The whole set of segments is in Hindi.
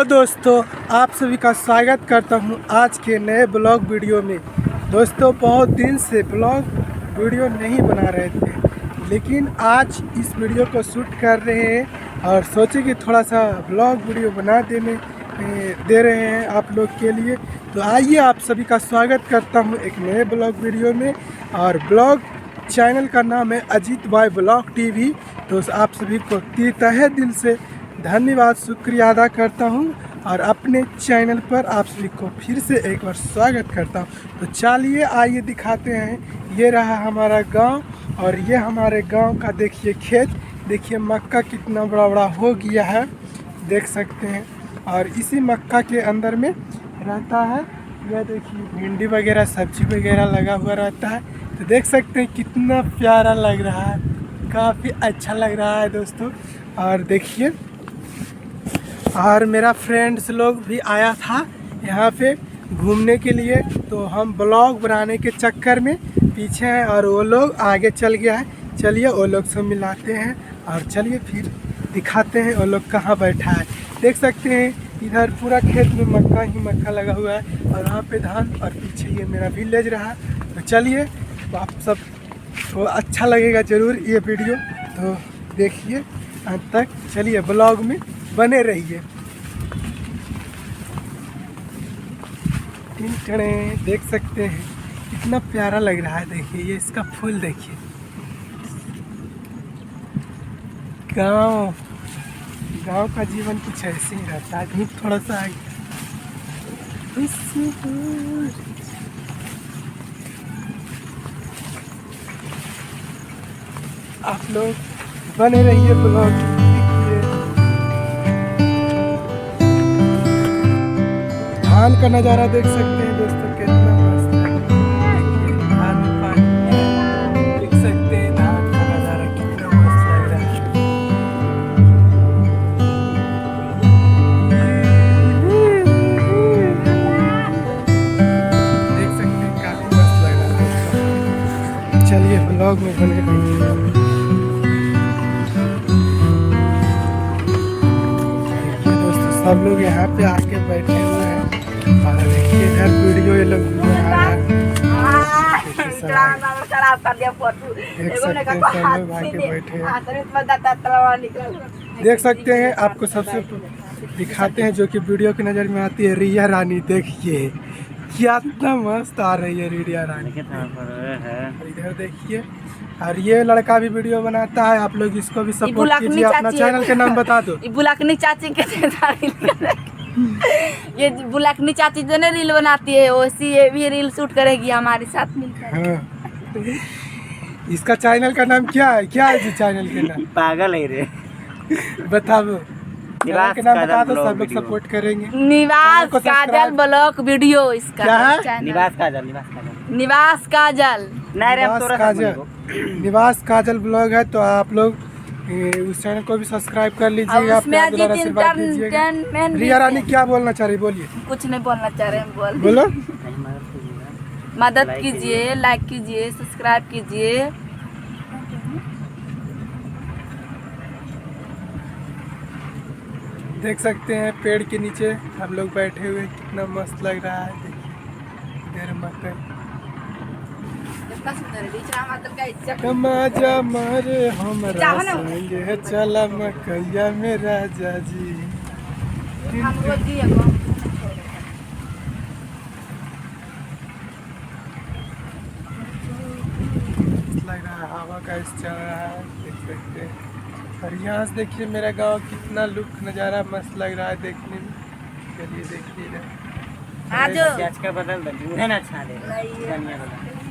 हेलो दोस्तों, आप सभी का स्वागत करता हूं आज के नए ब्लॉग वीडियो में। दोस्तों, बहुत दिन से ब्लॉग वीडियो नहीं बना रहे थे, लेकिन आज इस वीडियो को शूट कर रहे हैं और सोचे कि थोड़ा सा ब्लॉग वीडियो बना दे रहे हैं आप लोग के लिए। तो आइए, आप सभी का स्वागत करता हूं एक नए ब्लॉग वीडियो में। और ब्लॉग चैनल का नाम है अजीत भाई ब्लॉग टीवी। तो आप सभी को तहे दिल से धन्यवाद, शुक्रिया अदा करता हूं और अपने चैनल पर आप सभी को फिर से एक बार स्वागत करता हूं। तो चलिए आइए दिखाते हैं। ये रहा हमारा गांव और ये हमारे गांव का देखिए खेत। देखिए मक्का कितना बड़ा बड़ा हो गया है, देख सकते हैं। और इसी मक्का के अंदर में रहता है, यह देखिए भिंडी वगैरह सब्जी वगैरह लगा हुआ रहता है। तो देख सकते हैं कितना प्यारा लग रहा है, काफ़ी अच्छा लग रहा है दोस्तों। और देखिए, और मेरा फ्रेंड्स लोग भी आया था यहाँ पे घूमने के लिए। तो हम ब्लॉग बनाने के चक्कर में पीछे हैं और वो लोग आगे चल गया है। चलिए वो लोग से मिलाते हैं और चलिए फिर दिखाते हैं वो लोग कहाँ बैठा है। देख सकते हैं इधर पूरा खेत में मक्का ही मक्का लगा हुआ है और वहाँ पे धान, और पीछे ये मेरा विलेज रहा। तो चलिए, तो आप सब को अच्छा लगेगा ज़रूर ये वीडियो, तो देखिए अंत तक। चलिए ब्लॉग में बने रहिए। देख सकते हैं कितना प्यारा लग रहा है। देखिए ये इसका फूल देखिए। गांव का जीवन कुछ ऐसे ही रहता है। धूप थोड़ा सा है। आप लोग बने रहिए ब्लॉग। धान का नज़ारा देख सकते हैं दोस्तों, कितना मस्त है। धान में पानी है, देख सकते हैं धान का नज़ारा कितना मस्त लग रहा है। देख सकते हैं काफी मस्त लग रहा है। चलिए ब्लॉग में बने रहिए। दोस्तों सब लोग यहाँ पे आके बैठे हुए हैं और देखिए इधर वीडियो ये लोग देख सकते हैं। आपको सबसे दिखाते हैं जो कि वीडियो की नज़र में आती है, रिया रानी। देखिए कितना मस्त आ रही है रिया रानी। इधर देखिए, और ये लड़का भी वीडियो बनाता है। आप लोग इसको भी सपोर्ट कीजिए। अपना चैनल के नाम बता दो। बुलाकनी चाची के ये बुलाकनी चाची जो ना रील बनाती है, वैसी ये भी रील शूट करेगी हमारे साथ मिलकर। हाँ। इसका चैनल का नाम क्या है? क्या है जी चैनल के नाम? पागल है रे। बताओ चैनल के नाम बता दो, सब लोग सपोर्ट करेंगे। निवास काजल ब्लॉग वीडियो इसका क्या है? निवास काजल निवास काजल ब्लॉग है। तो आप लोग उस चैनल को भी सब्सक्राइब कर लीजिएगा। रिया रानी क्या बोलना चाह रही, बोलिए। कुछ नहीं बोलना चाह रहे हैं, बोलो। मदद कीजिए, लाइक कीजिए, सब्सक्राइब कीजिए। देख सकते हैं पेड़ के नीचे हम लोग बैठे हुए, कितना मस्त लग रहा है। देखिए मकई मजा मारे हमरा संगे चला मकैया में राजा जी। लग रहा है हवा का चल रहा है, देख सकते हैं। और यहाँ से देखिए मेरा गांव कितना लुक नज़ारा मस्त लग रहा है देखने में। चलिए देखिए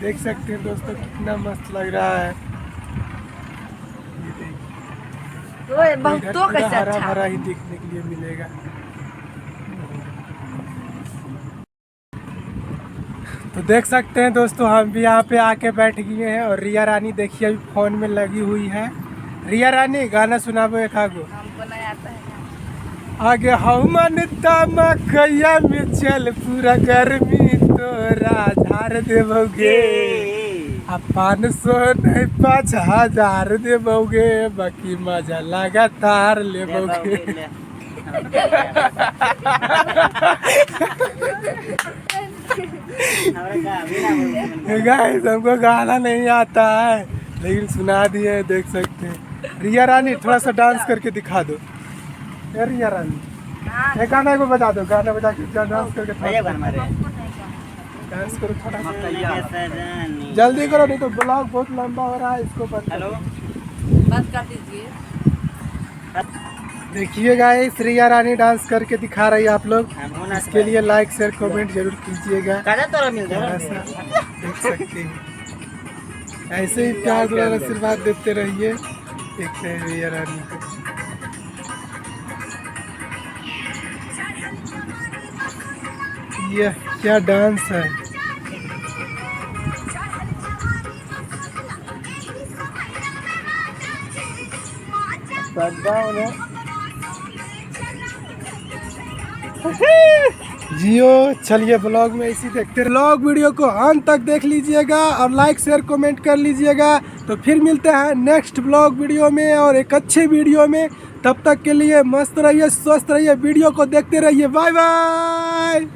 देख सकते हैं दोस्तों कितना मस्त लग रहा है। ये देखिए हरा भरा ही देखने के लिए मिलेगा। तो देख सकते हैं दोस्तों, हम भी यहाँ पे आके बैठ गए हैं। और रिया रानी देखिए अभी फोन में लगी हुई है। रिया रानी गाना सुनाबो एक आगो। हमको नहीं आता है। आगे हम मकैया में चल पूरा गर्मी तोरा झाड़ देबोगे। 500 नहीं 5000 देबोगे, बाकी मजा लगातार लेबोगे। गाइस हमको गाना नहीं आता है लेकिन सुना दिए, देख सकते हैं। रिया रानी थोड़ा सा डांस करके दिखा दो। ए रिया रानी एक गाना को बजा दो, गाना बजा के डांस करके डांस करो थोड़ा सा। जल्दी करो नहीं तो ब्लॉग बहुत लंबा हो रहा है, इसको बंद हेलो बंद कर दीजिए। देखिए गाइस रिया रानी डांस करके दिखा रही है आप लोग। इसके लिए लाइक शेयर कमेंट जरूर कीजिएगा। देख सकते हैं ऐसे ही प्यार दुलार आशीर्वाद देते रहिए। देखते हैं रिया रानी को। यह क्या डांस है। जियो चलिए ब्लॉग में इसी देखते ब्लॉग वीडियो को अंत तक देख लीजिएगा और लाइक शेयर कमेंट कर लीजिएगा। तो फिर मिलते हैं नेक्स्ट ब्लॉग वीडियो में और एक अच्छे वीडियो में। तब तक के लिए मस्त रहिए, स्वस्थ रहिए, वीडियो को देखते रहिए। Bye bye.